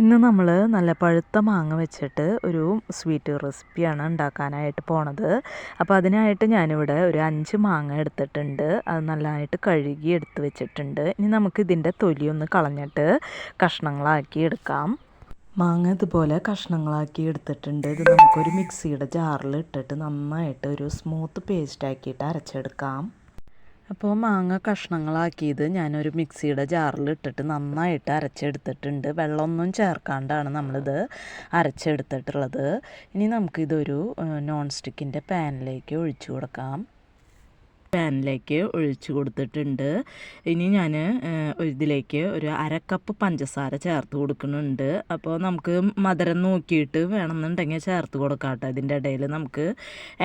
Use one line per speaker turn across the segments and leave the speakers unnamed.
ഇന്ന് നമ്മൾ നല്ല പഴുത്ത മാങ്ങ വെച്ചിട്ട് ഒരു സ്വീറ്റ് റെസിപ്പിയാണ് ഉണ്ടാക്കാനായിട്ട് പോണത്. അപ്പോൾ അതിനായിട്ട് ഞാനിവിടെ ഒരു 5 മാങ്ങ എടുത്തിട്ടുണ്ട്. അത് നല്ലതായിട്ട് കഴുകി എടുത്ത് വെച്ചിട്ടുണ്ട്. ഇനി നമുക്ക് ഇതിൻ്റെ തൊലിയൊന്ന് കളഞ്ഞിട്ട് കഷ്ണങ്ങളാക്കി എടുക്കാം. മാങ്ങ ഇതുപോലെ കഷ്ണങ്ങളാക്കി എടുത്തിട്ടുണ്ട്. ഇത് നമുക്കൊരു മിക്സിയുടെ ജാറിൽ ഇട്ടിട്ട് നന്നായിട്ട് ഒരു സ്മൂത്ത് പേസ്റ്റ് ആക്കിയിട്ട് അരച്ചെടുക്കാം. അപ്പോൾ മാങ്ങ കഷ്ണങ്ങളാക്കിയത് ഞാനൊരു മിക്സിയുടെ ജാറിൽ ഇട്ടിട്ട് നന്നായിട്ട് അരച്ചെടുത്തിട്ടുണ്ട്. വെള്ളമൊന്നും ചേർക്കാണ്ടാണ് നമ്മളിത് അരച്ചെടുത്തിട്ടുള്ളത്. ഇനി നമുക്കിതൊരു നോൺ സ്റ്റിക്കിൻ്റെ പാനിലേക്ക് ഒഴിച്ചു കൊടുക്കാം. പാനിലേക്ക് ഒഴിച്ചു കൊടുത്തിട്ടുണ്ട്. ഇനി ഞാൻ ഇതിലേക്ക് ഒരു 1/2 കപ്പ് പഞ്ചസാര ചേർത്ത് കൊടുക്കുന്നുണ്ട്. അപ്പോൾ നമുക്ക് മധുരം നോക്കിയിട്ട് വേണമെന്നുണ്ടെങ്കിൽ ചേർത്ത് കൊടുക്കാം കേട്ടോ. ഇതിൻ്റെ ഇടയിൽ നമുക്ക്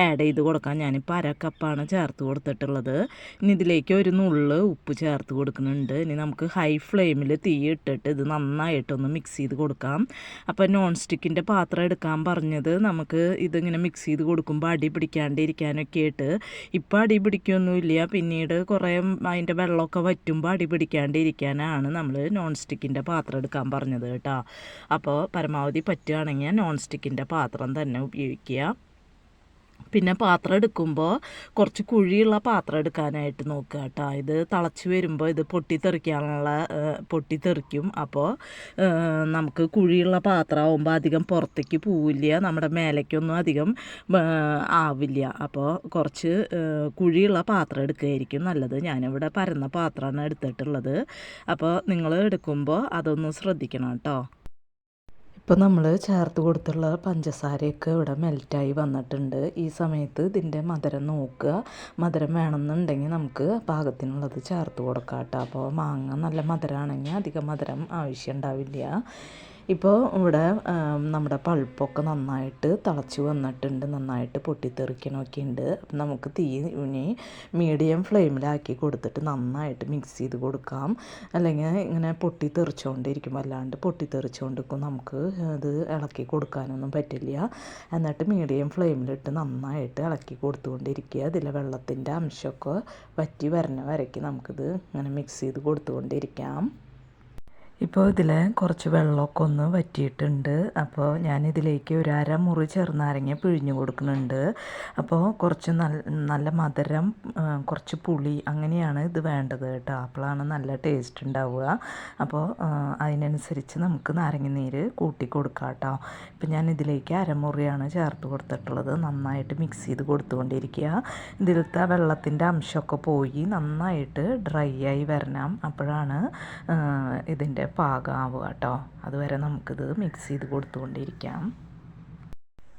ആഡ് ചെയ്ത് കൊടുക്കാം. ഞാനിപ്പോൾ 1/2 കപ്പാണ് ചേർത്ത് കൊടുത്തിട്ടുള്ളത്. ഇനി ഇതിലേക്ക് ഒരു നുള്ള് ഉപ്പ് ചേർത്ത് കൊടുക്കുന്നുണ്ട്. ഇനി നമുക്ക് ഹൈ ഫ്ലെയിമിൽ തീ ഇട്ടിട്ട് ഇത് നന്നായിട്ടൊന്ന് മിക്സ് ചെയ്ത് കൊടുക്കാം. അപ്പോൾ നോൺ സ്റ്റിക്കിൻ്റെ പാത്രം എടുക്കാൻ പറഞ്ഞത് നമുക്ക് ഇതിങ്ങനെ മിക്സ് ചെയ്ത് കൊടുക്കുമ്പോൾ അടി പിടിക്കാണ്ടിരിക്കാനൊക്കെ ആയിട്ട്. ഇപ്പോൾ അടി പിടിക്കൊന്നുമില്ല. പിന്നീട് കുറേ അതിൻ്റെ വെള്ളമൊക്കെ വറ്റുമ്പോൾ അടി പിടിക്കാണ്ടിരിക്കാനാണ് നമ്മൾ നോൺ സ്റ്റിക്കിൻ്റെ പാത്രം എടുക്കാൻ പറഞ്ഞത് കേട്ടോ. അപ്പോൾ പരമാവധി പറ്റുകയാണെങ്കിൽ നോൺ സ്റ്റിക്കിൻ്റെ പാത്രം തന്നെ ഉപയോഗിക്കുക. പിന്നെ പാത്രം എടുക്കുമ്പോൾ കുറച്ച് കുഴിയുള്ള പാത്രം എടുക്കാനായിട്ട് നോക്കുക കേട്ടോ. ഇത് തിളച്ച് വരുമ്പോൾ ഇത് പൊട്ടിത്തെറിക്കും. അപ്പോൾ നമുക്ക് കുഴിയുള്ള പാത്രമാകുമ്പോൾ അധികം പുറത്തേക്ക് പോവില്ല, നമ്മുടെ മേലേക്കൊന്നും അധികം ആവില്ല. അപ്പോൾ കുറച്ച് കുഴിയുള്ള പാത്രം എടുക്കുകയായിരിക്കും നല്ലത്. ഞാനിവിടെ പരന്ന പാത്രമാണ് എടുത്തിട്ടുള്ളത്. അപ്പോൾ നിങ്ങൾ എടുക്കുമ്പോൾ അതൊന്ന് ശ്രദ്ധിക്കണം കേട്ടോ. ഇപ്പോൾ നമ്മൾ ചേർത്ത് കൊടുത്തുള്ള പഞ്ചസാരയൊക്കെ ഇവിടെ മെൽറ്റായി വന്നിട്ടുണ്ട്. ഈ സമയത്ത് ഇതിൻ്റെ മധുരം നോക്കുക. മധുരം വേണമെന്നുണ്ടെങ്കിൽ നമുക്ക് പാകത്തിനുള്ളത് ചേർത്ത് കൊടുക്കാം കേട്ടോ. അപ്പോൾ മാങ്ങ നല്ല മധുരമാണെങ്കിൽ അധികം മധുരം ആവശ്യം ഉണ്ടാവില്ല. ഇപ്പോൾ ഇവിടെ നമ്മുടെ പൾപ്പൊക്കെ നന്നായിട്ട് തിളച്ച് വന്നിട്ടുണ്ട്, നന്നായിട്ട് പൊട്ടിത്തെറിക്കണമൊക്കെ ഉണ്ട്. അപ്പം നമുക്ക് തീ ഇനി മീഡിയം ഫ്ലെയിമിലാക്കി കൊടുത്തിട്ട് നന്നായിട്ട് മിക്സ് ചെയ്ത് കൊടുക്കാം. അല്ലെങ്കിൽ ഇങ്ങനെ പൊട്ടിത്തെറിച്ചുകൊണ്ടിരിക്കും, വല്ലാണ്ട് പൊട്ടിത്തെറിച്ചുകൊണ്ടിരിക്കും, നമുക്ക് ഇത് ഇളക്കി കൊടുക്കാനൊന്നും പറ്റില്ല. എന്നിട്ട് മീഡിയം ഫ്ലെയിമിലിട്ട് നന്നായിട്ട് ഇളക്കി കൊടുത്തുകൊണ്ടിരിക്കുക. ഇതിലെ വെള്ളത്തിൻ്റെ അംശമൊക്കെ വറ്റി വരണ വരയ്ക്ക് നമുക്കിത് ഇങ്ങനെ മിക്സ് ചെയ്ത് കൊടുത്തുകൊണ്ടിരിക്കാം. ഇപ്പോൾ ഇതിൽ കുറച്ച് വെള്ളമൊക്കെ ഒന്ന് വറ്റിയിട്ടുണ്ട്. അപ്പോൾ ഞാനിതിലേക്ക് ഒരു 1/2 മുറി ചെറുനാരങ്ങ പിഴിഞ്ഞ് കൊടുക്കുന്നുണ്ട്. അപ്പോൾ കുറച്ച് നല്ല മധുരം, കുറച്ച് പുളി, അങ്ങനെയാണ് ഇത് വേണ്ടത് കേട്ടോ. അപ്പോഴാണ് നല്ല ടേസ്റ്റ് ഉണ്ടാവുക. അപ്പോൾ അതിനനുസരിച്ച് നമുക്ക് നാരങ്ങനീര് കൂട്ടി കൊടുക്കാം കേട്ടോ. ഇപ്പം ഞാൻ ഇതിലേക്ക് 1/2 മുറിയാണ് ചേർത്ത് കൊടുത്തിട്ടുള്ളത്. നന്നായിട്ട് മിക്സ് ചെയ്ത് കൊടുത്തുകൊണ്ടിരിക്കുക. ഇതിലത്തെ വെള്ളത്തിൻ്റെ അംശമൊക്കെ പോയി നന്നായിട്ട് ഡ്രൈ ആയി വരണം. അപ്പോഴാണ് ഇതിൻ്റെ പാകമാവുക കേട്ടോ. അതുവരെ നമുക്കിത് മിക്സ് ചെയ്ത് കൊടുത്തുകൊണ്ടിരിക്കാം.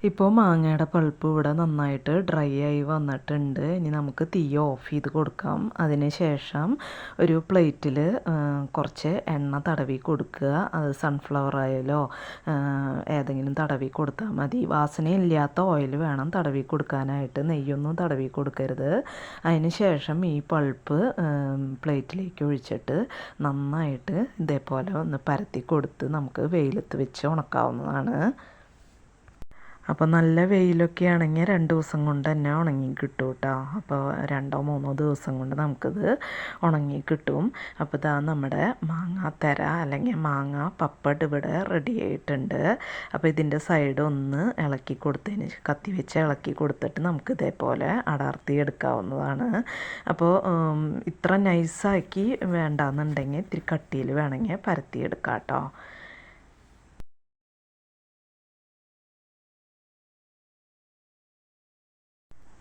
ഇപ്പോൾ മാങ്ങയുടെ പൾപ്പ് ഇവിടെ നന്നായിട്ട് ഡ്രൈ ആയി വന്നിട്ടുണ്ട്. ഇനി നമുക്ക് തീ ഓഫ് ചെയ്ത് കൊടുക്കാം. അതിന് ശേഷം ഒരു പ്ലേറ്റിൽ കുറച്ച് എണ്ണ തടവി കൊടുക്കുക. അത് സൺഫ്ലവർ ഓയിലോ ഏതെങ്കിലും തടവി കൊടുത്താൽ മതി. വാസനയില്ലാത്ത ഓയിൽ വേണം തടവി കൊടുക്കാനായിട്ട്, നെയ്യൊന്നും തടവി കൊടുക്കരുത്. അതിന് ശേഷം ഈ പൾപ്പ് പ്ലേറ്റിലേക്ക് ഒഴിച്ചിട്ട് നന്നായിട്ട് ഇതേപോലെ ഒന്ന് പരത്തി കൊടുത്ത് നമുക്ക് വെയിലത്ത് വെച്ച് ഉണക്കാവുന്നതാണ്. അപ്പോൾ നല്ല വെയിലൊക്കെ ആണെങ്കിൽ 2 ദിവസം കൊണ്ട് തന്നെ ഉണങ്ങി കിട്ടും കേട്ടോ. അപ്പോൾ 2-3 ദിവസം കൊണ്ട് നമുക്കിത് ഉണങ്ങി കിട്ടും. അപ്പോൾ ഇതാ നമ്മുടെ മാങ്ങാത്തര അല്ലെങ്കിൽ മാങ്ങ പപ്പട് ഇവിടെ റെഡി ആയിട്ടുണ്ട്. അപ്പോൾ ഇതിൻ്റെ സൈഡ് ഒന്ന് ഇളക്കി കൊടുത്തതിന് കത്തി വെച്ച് ഇളക്കി കൊടുത്തിട്ട് നമുക്ക് ഇതേപോലെ അടർത്തി എടുക്കാവുന്നതാണ്. അപ്പോൾ ഇത്ര നൈസാക്കി വേണ്ടാന്നുണ്ടെങ്കിൽ ഇത്തിരി കട്ടിയിൽ വേണമെങ്കിൽ പരത്തിയെടുക്കാം കേട്ടോ.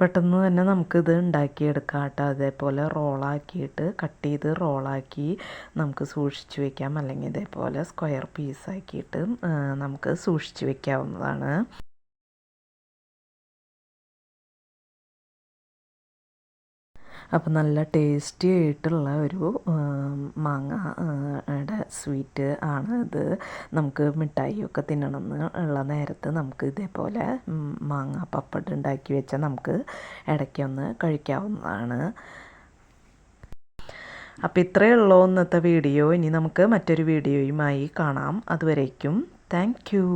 പെട്ടെന്ന് തന്നെ നമുക്കിത് ഉണ്ടാക്കിയെടുക്കാം കേട്ടോ. അതേപോലെ റോളാക്കിയിട്ട് കട്ട് ചെയ്ത് റോളാക്കി നമുക്ക് സൂക്ഷിച്ച് വയ്ക്കാം. അല്ലെങ്കിൽ ഇതേപോലെ സ്ക്വയർ പീസാക്കിയിട്ട് നമുക്ക് സൂക്ഷിച്ച് വയ്ക്കാവുന്നതാണ്. അപ്പോൾ നല്ല ടേസ്റ്റി ആയിട്ടുള്ള ഒരു മാങ്ങയുടെ സ്വീറ്റ് ആണ് ഇത്. നമുക്ക് മിഠായിയൊക്കെ തിന്നണമെന്ന് ഉള്ള നേരത്ത് നമുക്ക് ഇതേപോലെ മാങ്ങ പപ്പട് ഉണ്ടാക്കി വെച്ചാൽ നമുക്ക് ഇടയ്ക്കൊന്ന് കഴിക്കാവുന്നതാണ്. അപ്പോൾ ഇത്രയേ ഉള്ളൂ ഇന്നത്തെ വീഡിയോ. ഇനി നമുക്ക് മറ്റൊരു വീഡിയോയുമായി കാണാം. അതുവരേക്കും താങ്ക് യു.